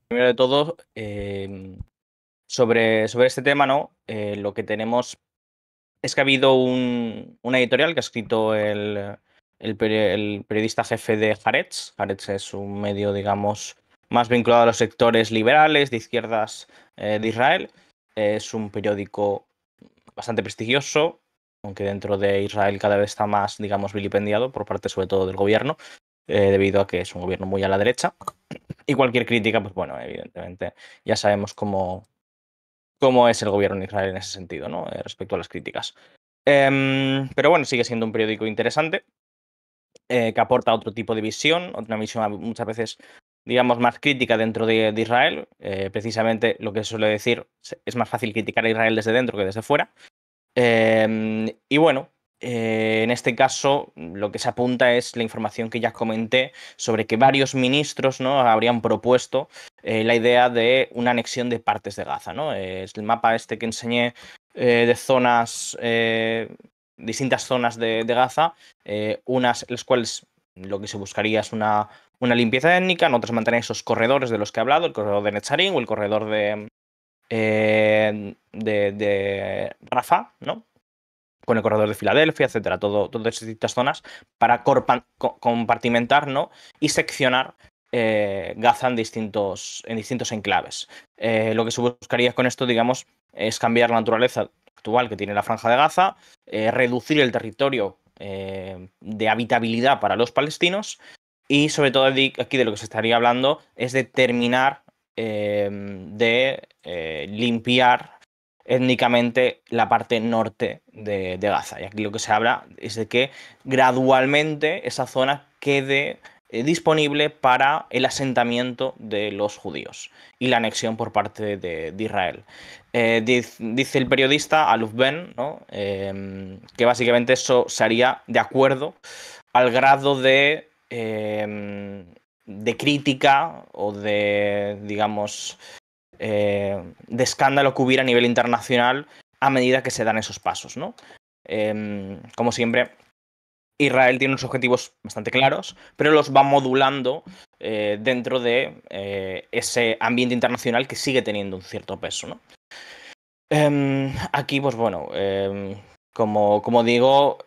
Primero de todo, sobre este tema, ¿no? Lo que tenemos es que ha habido una editorial que ha escrito el periodista jefe de Haaretz. Haaretz es un medio, digamos, más vinculado a los sectores liberales, de izquierdas, de Israel. Es un periódico bastante prestigioso, aunque dentro de Israel cada vez está más, digamos, vilipendiado por parte sobre todo del gobierno, debido a que es un gobierno muy a la derecha. Y cualquier crítica, pues bueno, evidentemente ya sabemos cómo es el gobierno en Israel en ese sentido, ¿no? Respecto a las críticas. Pero bueno, sigue siendo un periódico interesante, que aporta otro tipo de visión, otra visión muchas veces, digamos, más crítica dentro de Israel. Precisamente lo que suele decir, es más fácil criticar a Israel desde dentro que desde fuera. Y bueno, en este caso lo que se apunta es la información que ya comenté sobre que varios ministros, ¿no? Habrían propuesto la idea de una anexión de partes de Gaza, ¿no? Es el mapa este que enseñé, de zonas, distintas zonas de Gaza, unas las cuales lo que se buscaría es una limpieza étnica, en otras mantener esos corredores de los que he hablado, el corredor de Netzarim o el corredor de Rafah, ¿no? Con el corredor de Filadelfia, etcétera, todas estas zonas, para compartimentar, ¿no? Y seccionar Gaza en distintos enclaves. Lo que se buscaría con esto, digamos, es cambiar la naturaleza actual que tiene la Franja de Gaza, reducir el territorio de habitabilidad para los palestinos y sobre todo aquí de lo que se estaría hablando es de terminar de limpiar étnicamente la parte norte de Gaza. Y aquí lo que se habla es de que gradualmente esa zona quede disponible para el asentamiento de los judíos y la anexión por parte de Israel. Dice el periodista Aluf Ben, ¿no? Que básicamente eso se haría de acuerdo al grado de crítica o de, digamos, de escándalo que hubiera a nivel internacional a medida que se dan esos pasos, ¿no? Como siempre, Israel tiene unos objetivos bastante claros, pero los va modulando dentro de ese ambiente internacional que sigue teniendo un cierto peso, ¿no? Aquí, pues bueno, como digo,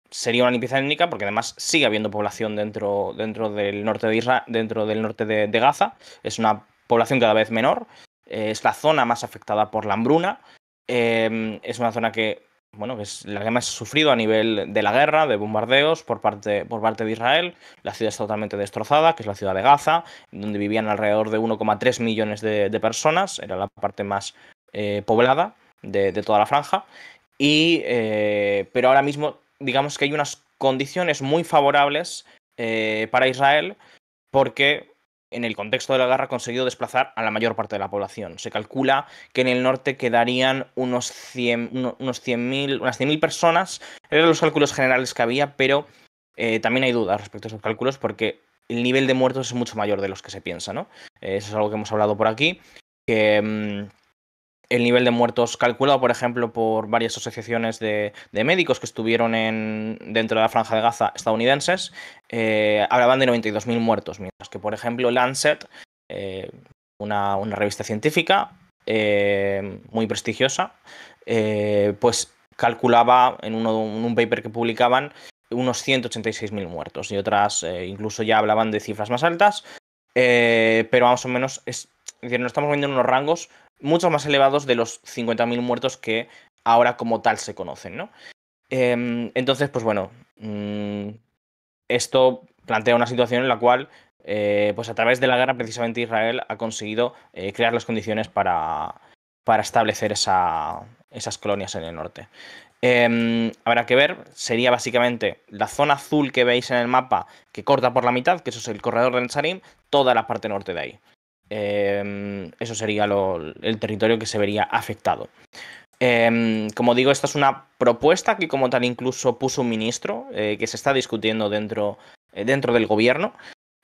sería una limpieza étnica porque además sigue habiendo población dentro del norte de Israel, dentro del norte de Gaza. Es una población cada vez menor. Es la zona más afectada por la hambruna. Es una zona que, bueno, que es la que más ha sufrido a nivel de la guerra, de bombardeos por parte de Israel. La ciudad está totalmente destrozada, que es la ciudad de Gaza, donde vivían alrededor de 1,3 millones de personas. Era la parte más poblada de toda la franja. Pero ahora mismo, digamos que hay unas condiciones muy favorables para Israel porque en el contexto de la guerra ha conseguido desplazar a la mayor parte de la población. Se calcula que en el norte quedarían unos 100, unos 100.000, unas 100.000 personas. Eran los cálculos generales que había, pero también hay dudas respecto a esos cálculos porque el nivel de muertos es mucho mayor de los que se piensa, ¿no? Eso es algo que hemos hablado por aquí, que el nivel de muertos calculado, por ejemplo, por varias asociaciones de médicos que estuvieron dentro de la Franja de Gaza estadounidenses, hablaban de 92.000 muertos, mientras que, por ejemplo, Lancet, una revista científica muy prestigiosa, pues calculaba en un paper que publicaban unos 186.000 muertos y otras incluso ya hablaban de cifras más altas, pero más o menos es decir, nos estamos moviendo en unos rangos mucho más elevados de los 50.000 muertos que ahora como tal se conocen, ¿no? Entonces, pues bueno, esto plantea una situación en la cual, pues a través de la guerra, precisamente Israel ha conseguido crear las condiciones para establecer esas colonias en el norte. Habrá que ver, sería básicamente la zona azul que veis en el mapa que corta por la mitad, que eso es el corredor del Sarim, toda la parte norte de ahí. Eso sería el territorio que se vería afectado. Como digo, esta es una propuesta que como tal incluso puso un ministro que se está discutiendo dentro del gobierno,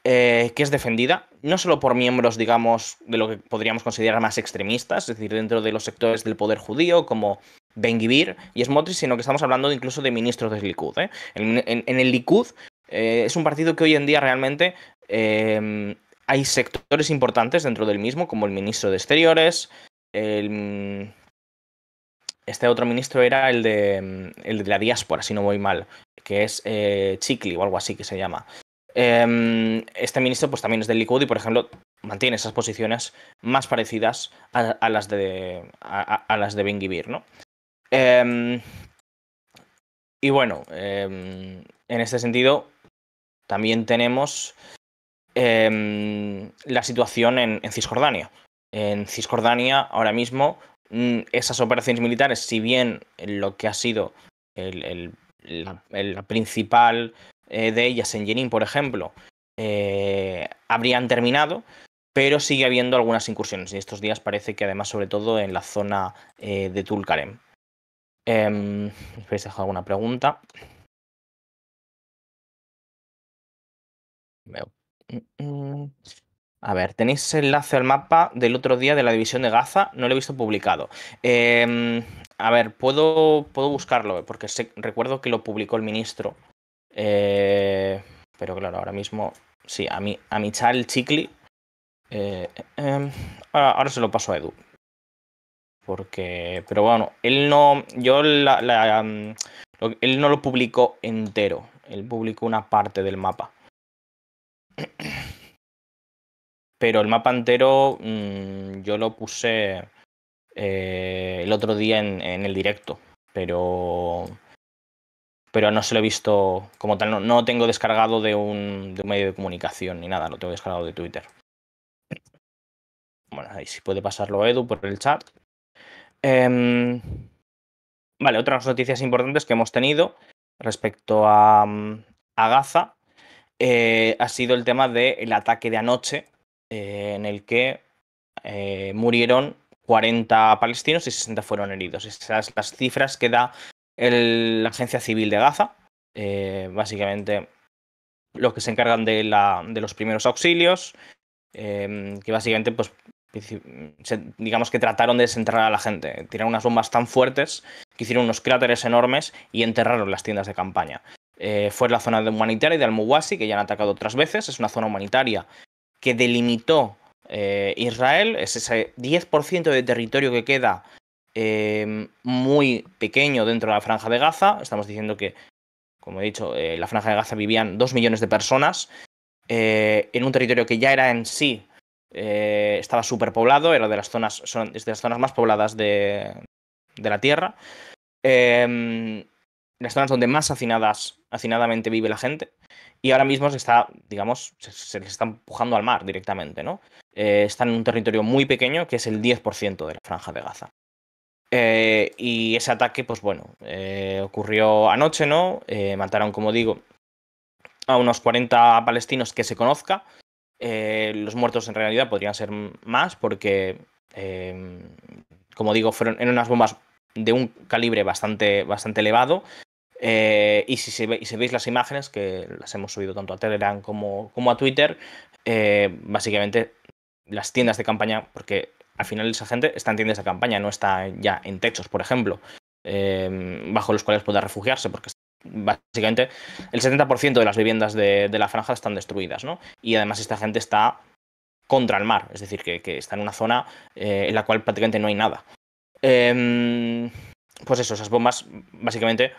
que es defendida no solo por miembros, digamos, de lo que podríamos considerar más extremistas, es decir, dentro de los sectores del poder judío como Ben Gvir y Smotrich, sino que estamos hablando incluso de ministros del Likud. En el Likud es un partido que hoy en día realmente hay sectores importantes dentro del mismo, como el ministro de Exteriores, el, este otro ministro era el de la diáspora, si no voy mal, que es Chikli o algo así que se llama. Este ministro pues también es del Likud y, por ejemplo, mantiene esas posiciones más parecidas a las de Ben Gvir, ¿no? Y bueno, en este sentido también tenemos la situación en Cisjordania. En Cisjordania ahora mismo esas operaciones militares, si bien lo que ha sido la principal de ellas en Jenin, por ejemplo, habrían terminado, pero sigue habiendo algunas incursiones y estos días parece que además sobre todo en la zona de Tulkarem. ¿Habéis dejado alguna pregunta? Veo. A ver, tenéis enlace al mapa del otro día de la división de Gaza, no lo he visto publicado. A ver, puedo buscarlo, porque recuerdo que lo publicó el ministro. Pero claro, ahora mismo, sí, a Michal Chikli. Ahora se lo paso a Edu. Pero bueno, él no. Él no lo publicó entero. Él publicó una parte del mapa. Pero el mapa entero yo lo puse el otro día en el directo. Pero no se lo he visto como tal. No lo tengo descargado de un medio de comunicación ni nada. Lo tengo descargado de Twitter. Bueno, ahí sí puede pasarlo Edu por el chat. Vale, otras noticias importantes que hemos tenido respecto a Gaza ha sido el tema del ataque de anoche en el que murieron 40 palestinos y 60 fueron heridos. Esas las cifras que da la Agencia Civil de Gaza. Básicamente los que se encargan de los primeros auxilios, que básicamente pues digamos que trataron de desenterrar a la gente. Tiraron unas bombas tan fuertes que hicieron unos cráteres enormes y enterraron las tiendas de campaña. Fue la zona humanitaria de Al-Muwasi, que ya han atacado otras veces. Es una zona humanitaria que delimitó Israel. Es ese 10% de territorio que queda muy pequeño dentro de la Franja de Gaza. Estamos diciendo que, como he dicho, en la Franja de Gaza vivían 2 millones de personas en un territorio que ya era en sí estaba superpoblado, era es de las zonas más pobladas de la Tierra. Las zonas donde más hacinadamente vive la gente. Y ahora mismo digamos, se les está empujando al mar directamente, ¿no? Están en un territorio muy pequeño, que es el 10% de la Franja de Gaza. Y ese ataque, pues bueno, ocurrió anoche, ¿no? Mataron, como digo, a unos 40 palestinos que se conozca. Los muertos en realidad podrían ser más porque, como digo, eran unas bombas de un calibre bastante, bastante elevado. Y si veis las imágenes, que las hemos subido tanto a Telegram como a Twitter, básicamente las tiendas de campaña, porque al final esa gente está en tiendas de campaña, no está ya en techos, por ejemplo, bajo los cuales pueda refugiarse, porque básicamente el 70% de las viviendas de la franja están destruidas, ¿no? Y además esta gente está contra el mar, es decir, que está en una zona en la cual prácticamente no hay nada. Pues eso, esas bombas básicamente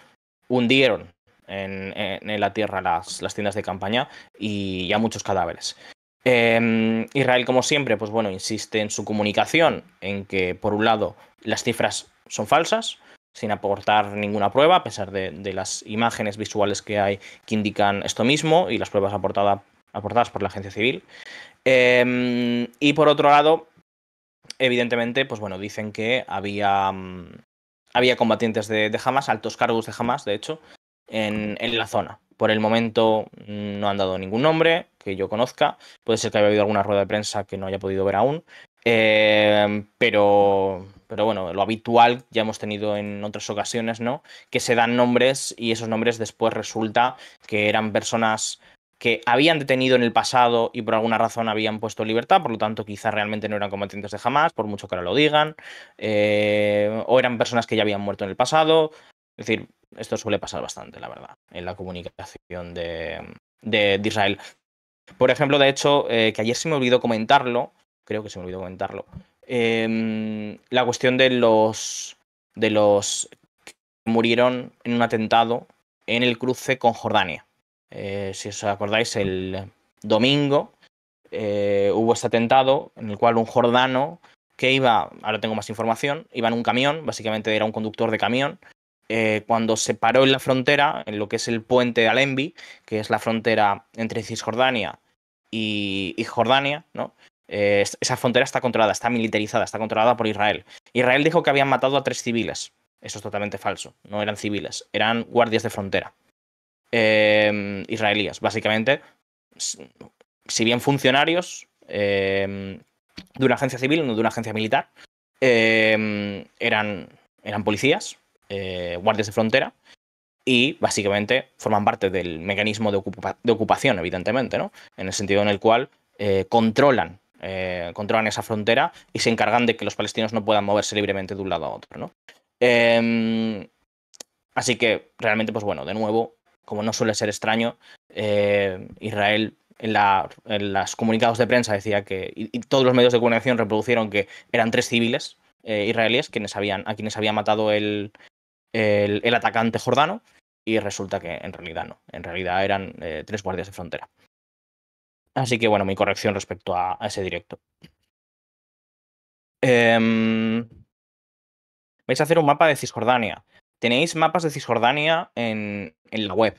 hundieron en la tierra las tiendas de campaña y ya muchos cadáveres. Israel, como siempre, pues bueno, insiste en su comunicación en que, por un lado, las cifras son falsas, sin aportar ninguna prueba, a pesar de las imágenes visuales que hay que indican esto mismo y las pruebas aportadas por la Agencia Civil. Y por otro lado, evidentemente, pues bueno, dicen que había combatientes de Hamas, altos cargos de Hamas, de hecho, en la zona. Por el momento no han dado ningún nombre que yo conozca. Puede ser que haya habido alguna rueda de prensa que no haya podido ver aún. Pero bueno, lo habitual ya hemos tenido en otras ocasiones, ¿no? Que se dan nombres y esos nombres después resulta que eran personas que habían detenido en el pasado y por alguna razón habían puesto en libertad, por lo tanto quizás realmente no eran combatientes de Hamas, por mucho que ahora lo digan, o eran personas que ya habían muerto en el pasado. Es decir, esto suele pasar bastante, la verdad, en la comunicación de Israel. Por ejemplo, de hecho, que ayer se me olvidó comentarlo, creo que se me olvidó comentarlo, la cuestión de los que murieron en un atentado en el cruce con Jordania. Si os acordáis, el domingo hubo este atentado en el cual un jordano que iba, ahora tengo más información, iba en un camión, básicamente era un conductor de camión, cuando se paró en la frontera, en lo que es el puente de Allenby, que es la frontera entre Cisjordania y Jordania, ¿no? Esa frontera está controlada, está militarizada, está controlada por Israel. Israel dijo que habían matado a 3 civiles. Eso es totalmente falso. No eran civiles, eran guardias de frontera israelíes. Básicamente, si bien funcionarios de una agencia civil, no de una agencia militar, eran policías, guardias de frontera, y básicamente forman parte del mecanismo de ocupación, evidentemente, ¿no? En el sentido en el cual controlan esa frontera y se encargan de que los palestinos no puedan moverse libremente de un lado a otro, ¿no? Así que realmente, pues bueno, de nuevo, como no suele ser extraño, Israel en los comunicados de prensa decía que, y todos los medios de comunicación reproducieron que eran 3 civiles israelíes a quienes había matado el atacante jordano, y resulta que en realidad no, en realidad eran 3 guardias de frontera. Así que bueno, mi corrección respecto a ese directo. Em, Vais a hacer un mapa de Cisjordania. Tenéis mapas de Cisjordania en la web.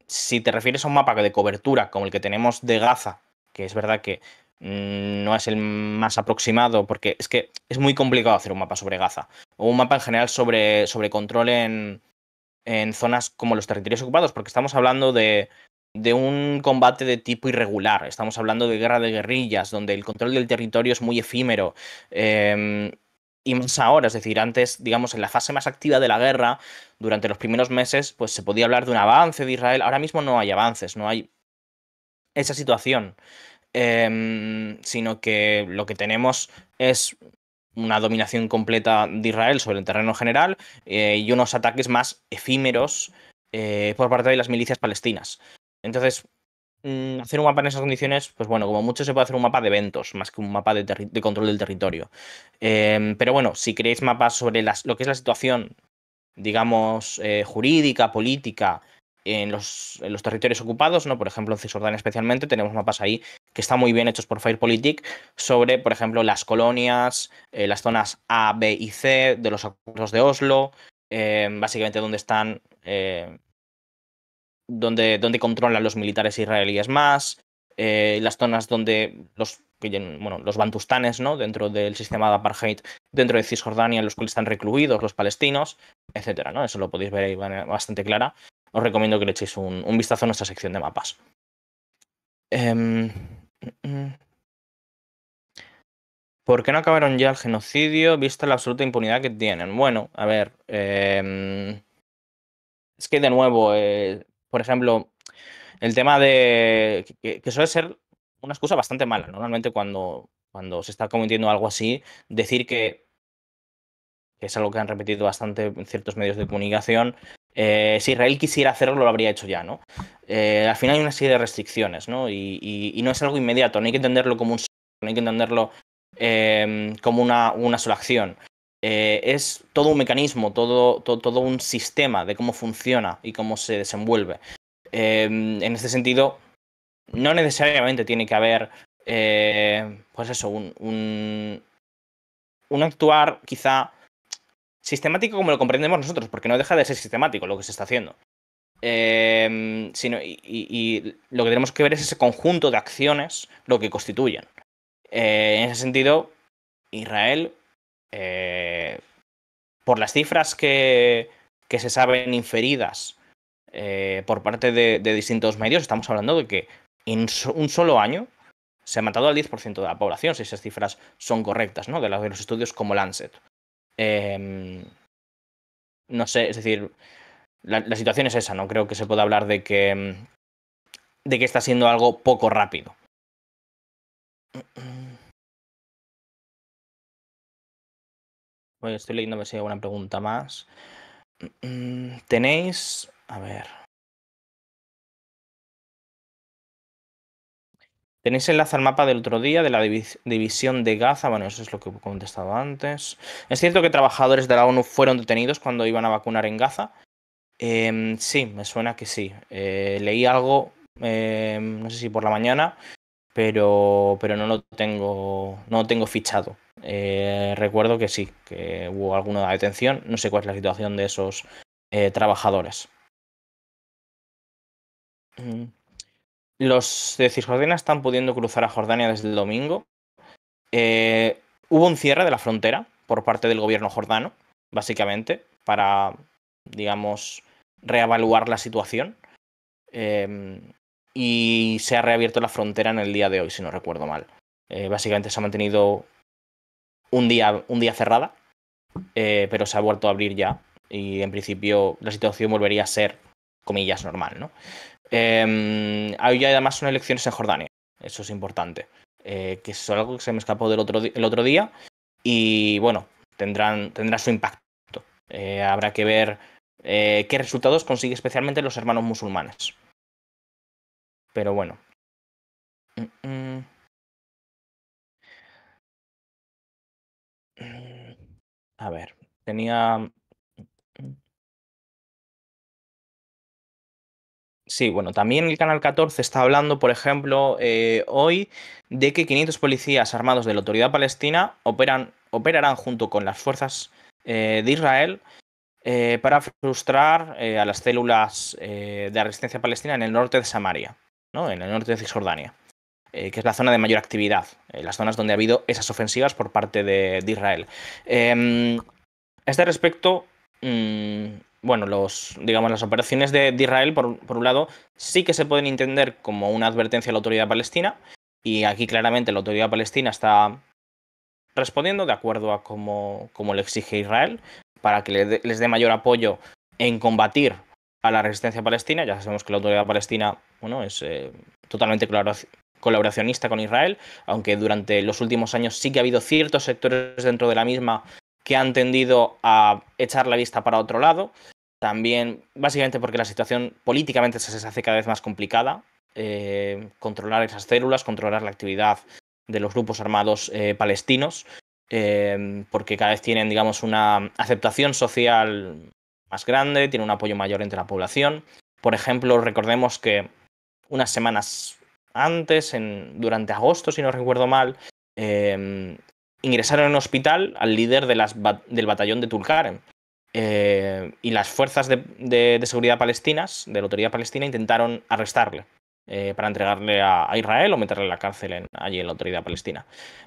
Si te refieres a un mapa de cobertura como el que tenemos de Gaza, que es verdad que no es el más aproximado, porque es que es muy complicado hacer un mapa sobre Gaza, o un mapa en general sobre control en zonas como los territorios ocupados, porque estamos hablando de un combate de tipo irregular, estamos hablando de guerra de guerrillas, donde el control del territorio es muy efímero. Y más ahora, es decir, antes, digamos, en la fase más activa de la guerra, durante los primeros meses, pues se podía hablar de un avance de Israel. Ahora mismo no hay avances, no hay esa situación, sino que lo que tenemos es una dominación completa de Israel sobre el terreno general, y unos ataques más efímeros por parte de las milicias palestinas. Entonces, hacer un mapa en esas condiciones, pues bueno, como mucho se puede hacer un mapa de eventos, más que un mapa de control del territorio. Pero bueno, si queréis mapas sobre lo que es la situación, digamos, jurídica, política, en los territorios ocupados, ¿no? Por ejemplo, en Cisjordania especialmente, tenemos mapas ahí que están muy bien hechos por Firepolitik sobre, por ejemplo, las colonias, las zonas A, B y C de los acuerdos de Oslo, básicamente donde están, donde controlan los militares israelíes más, las zonas donde los bantustanes, ¿no? Dentro del sistema de apartheid, dentro de Cisjordania, en los cuales están recluidos los palestinos, etcétera, ¿no? Eso lo podéis ver ahí bastante clara. Os recomiendo que le echéis un vistazo a nuestra sección de mapas. Em, mm, ¿Por qué no acabaron ya el genocidio, vista la absoluta impunidad que tienen? Bueno, a ver, es que de nuevo, por ejemplo, el tema de que suele ser una excusa bastante mala. Normalmente cuando se está cometiendo algo así, decir que es algo que han repetido bastante en ciertos medios de comunicación, si Israel quisiera hacerlo, lo habría hecho ya, ¿no? Al final hay una serie de restricciones, ¿no? Y no es algo inmediato, no hay que entenderlo como no hay que entenderlo como una sola acción. Es todo un mecanismo, todo un sistema de cómo funciona y cómo se desenvuelve. En este sentido, no necesariamente tiene que haber, pues eso, un actuar quizá sistemático como lo comprendemos nosotros, porque no deja de ser sistemático lo que se está haciendo. Y lo que tenemos que ver es ese conjunto de acciones lo que constituyen. En ese sentido, Israel, por las cifras que se saben inferidas por parte de distintos medios, estamos hablando de que en un solo año se ha matado al 10% de la población, si esas cifras son correctas, ¿no? De los estudios como Lancet. Eh, no sé, es decir, la situación es esa, no creo que se pueda hablar de que está siendo algo poco rápido. Pues estoy leyendo a ver si hay alguna pregunta más. Tenéis. A ver. Tenéis enlace al mapa del otro día de la división de Gaza. Bueno, eso es lo que he contestado antes. Es cierto que trabajadores de la ONU fueron detenidos cuando iban a vacunar en Gaza. Sí, me suena que sí. Leí algo, no sé si por la mañana, pero no lo tengo fichado. Recuerdo que sí, que hubo alguna detención. No sé cuál es la situación de esos trabajadores. Mm. Los de Cisjordania están pudiendo cruzar a Jordania desde el domingo. Hubo un cierre de la frontera por parte del gobierno jordano, básicamente, para, digamos, reevaluar la situación. Eh, y se ha reabierto la frontera en el día de hoy, si no recuerdo mal. Básicamente se ha mantenido un día cerrada, pero se ha vuelto a abrir ya. Y en principio la situación volvería a ser, comillas, normal, ¿no? Hay además son elecciones en Jordania, eso es importante. Que es algo que se me escapó el otro día. Y bueno, tendrá su impacto. Habrá que ver qué resultados consigue especialmente los hermanos musulmanes. Pero bueno. Mm, mm, mm. A ver, tenía... Sí, bueno, también el Canal 14 está hablando, por ejemplo, hoy de que 500 policías armados de la Autoridad Palestina operarán junto con las fuerzas de Israel para frustrar a las células de la resistencia palestina en el norte de Samaria, ¿no? En el norte de Cisjordania, que es la zona de mayor actividad, las zonas donde ha habido esas ofensivas por parte de Israel. Eh, a este respecto, mm, bueno, digamos, las operaciones de Israel, por un lado, sí que se pueden entender como una advertencia a la autoridad palestina, y aquí claramente la autoridad palestina está respondiendo de acuerdo a cómo le exige Israel, para que les dé mayor apoyo en combatir a la resistencia palestina. Ya sabemos que la autoridad palestina, bueno, es totalmente colaboracionista con Israel, aunque durante los últimos años sí que ha habido ciertos sectores dentro de la misma que han tendido a echar la vista para otro lado. También, básicamente porque la situación políticamente se hace cada vez más complicada. Controlar esas células, controlar la actividad de los grupos armados palestinos, porque cada vez tienen, digamos, una aceptación social más grande, tienen un apoyo mayor entre la población. Por ejemplo, recordemos que unas semanas antes, durante agosto, si no recuerdo mal, eh, ingresaron en un hospital al líder del batallón de Tulkarem. Y las fuerzas de seguridad palestinas, de la autoridad palestina, intentaron arrestarle para entregarle a Israel o meterle en la cárcel allí en la autoridad palestina.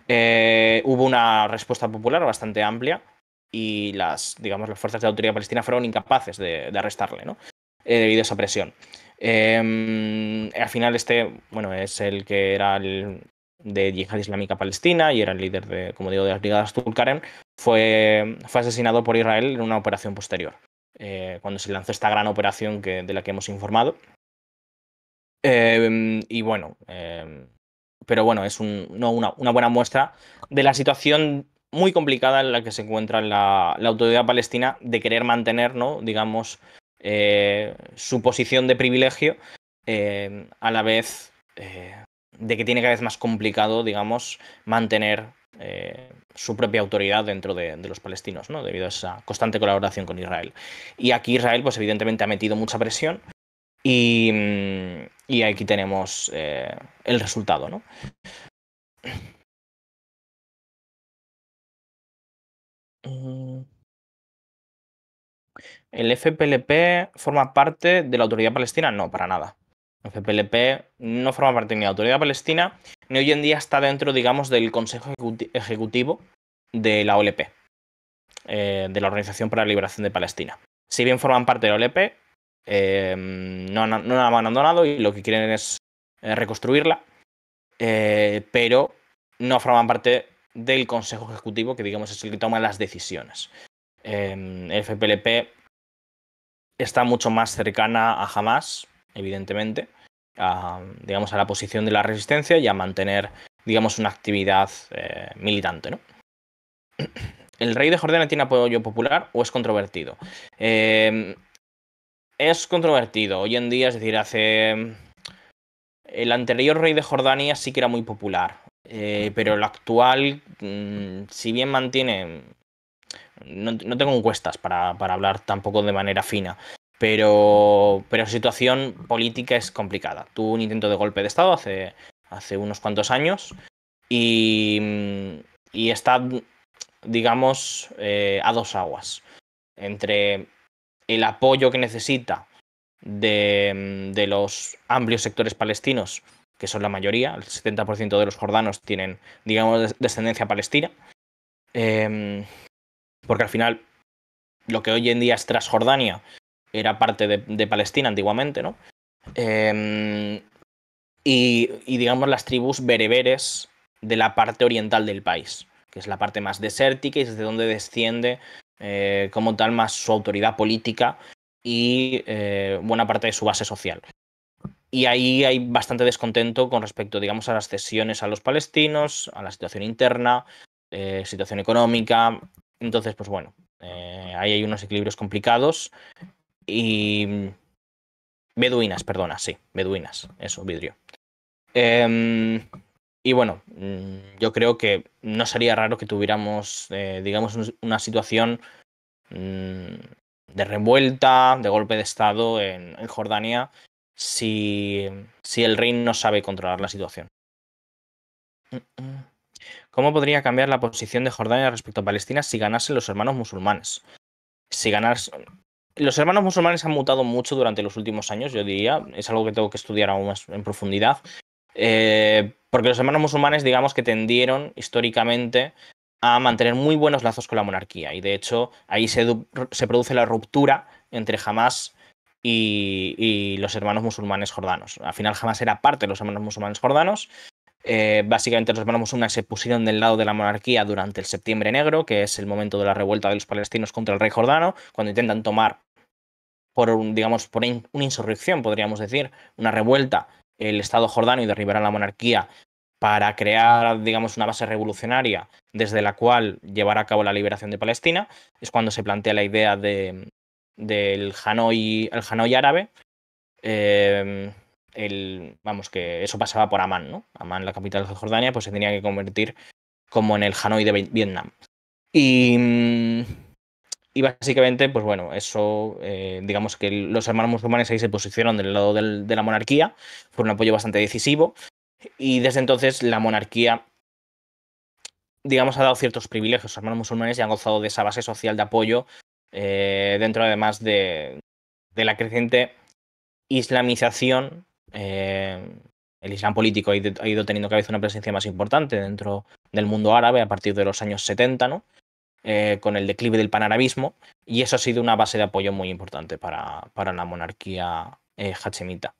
Hubo una respuesta popular bastante amplia y digamos, las fuerzas de la autoridad palestina fueron incapaces de arrestarle, ¿no? Debido a esa presión. Al final bueno, es el que era el de Yihad Islámica Palestina y era el líder como digo, de las brigadas Tulkarem, fue asesinado por Israel en una operación posterior, cuando se lanzó esta gran operación de la que hemos informado. Y bueno, pero bueno, es no, una buena muestra de la situación muy complicada en la que se encuentra la autoridad palestina de querer mantener, ¿no? Digamos, su posición de privilegio, a la vez de que tiene cada vez más complicado, digamos, mantener su propia autoridad dentro de los palestinos, ¿no? Debido a esa constante colaboración con Israel. Y aquí Israel, pues evidentemente ha metido mucha presión y aquí tenemos el resultado, ¿no? Mm, ¿El FPLP forma parte de la Autoridad Palestina? No, para nada. El FPLP no forma parte ni de la Autoridad Palestina, ni hoy en día está dentro, digamos, del Consejo Ejecutivo de la OLP, de la Organización para la Liberación de Palestina. Si bien forman parte de la OLP, no la han abandonado y lo que quieren es reconstruirla, pero no forman parte del Consejo Ejecutivo, que digamos es el que toma las decisiones. El FPLP está mucho más cercana a Hamas, evidentemente, digamos, a la posición de la resistencia y a mantener, digamos, una actividad militante, ¿no? ¿El rey de Jordania tiene apoyo popular o es controvertido? Es controvertido. Hoy en día, es decir, el anterior rey de Jordania sí que era muy popular, pero el actual, si bien mantiene, no tengo encuestas para hablar tampoco de manera fina, pero la situación política es complicada. Tuvo un intento de golpe de Estado hace unos cuantos años y está, digamos, a dos aguas entre el apoyo que necesita de los amplios sectores palestinos, que son la mayoría, el 70% de los jordanos tienen, digamos, descendencia palestina, porque al final lo que hoy en día es Transjordania era parte de Palestina antiguamente, ¿no? Y digamos las tribus bereberes de la parte oriental del país, que es la parte más desértica y desde donde desciende como tal más su autoridad política y buena parte de su base social. Y ahí hay bastante descontento con respecto, digamos, a las cesiones a los palestinos, a la situación interna, situación económica. Entonces, pues bueno, ahí hay unos equilibrios complicados y... Beduinas, perdona, sí, beduinas, eso, vidrio. Y bueno, yo creo que no sería raro que tuviéramos, digamos, una situación de revuelta, de golpe de Estado en Jordania, si el rey no sabe controlar la situación. ¿Cómo podría cambiar la posición de Jordania respecto a Palestina si ganasen los hermanos musulmanes? Si ganas... Los hermanos musulmanes han mutado mucho durante los últimos años, yo diría. Es algo que tengo que estudiar aún más en profundidad. Porque los hermanos musulmanes, digamos que tendieron históricamente a mantener muy buenos lazos con la monarquía. Y de hecho, ahí se produce la ruptura entre Hamas y los hermanos musulmanes jordanos. Al final, Hamas era parte de los hermanos musulmanes jordanos. Básicamente, los hermanos musulmanes se pusieron del lado de la monarquía durante el Septiembre Negro, que es el momento de la revuelta de los palestinos contra el rey jordano, cuando intentan tomar digamos, por una insurrección, podríamos decir, una revuelta, el Estado jordano y derribar a la monarquía para crear, digamos, una base revolucionaria desde la cual llevar a cabo la liberación de Palestina. Es cuando se plantea la idea del el Hanoi árabe. Vamos, que eso pasaba por Amán, ¿no? Amán, la capital de Jordania, pues se tenía que convertir como en el Hanoi de Vietnam. Y básicamente, pues bueno, eso, digamos que los hermanos musulmanes ahí se posicionaron del lado de la monarquía, fue un apoyo bastante decisivo, y desde entonces la monarquía, digamos, ha dado ciertos privilegios a los hermanos musulmanes y han gozado de esa base social de apoyo, dentro además de la creciente islamización. El islam político ha ido teniendo cada vez una presencia más importante dentro del mundo árabe a partir de los años 70, ¿no? Con el declive del panarabismo, y eso ha sido una base de apoyo muy importante para la monarquía hachemita.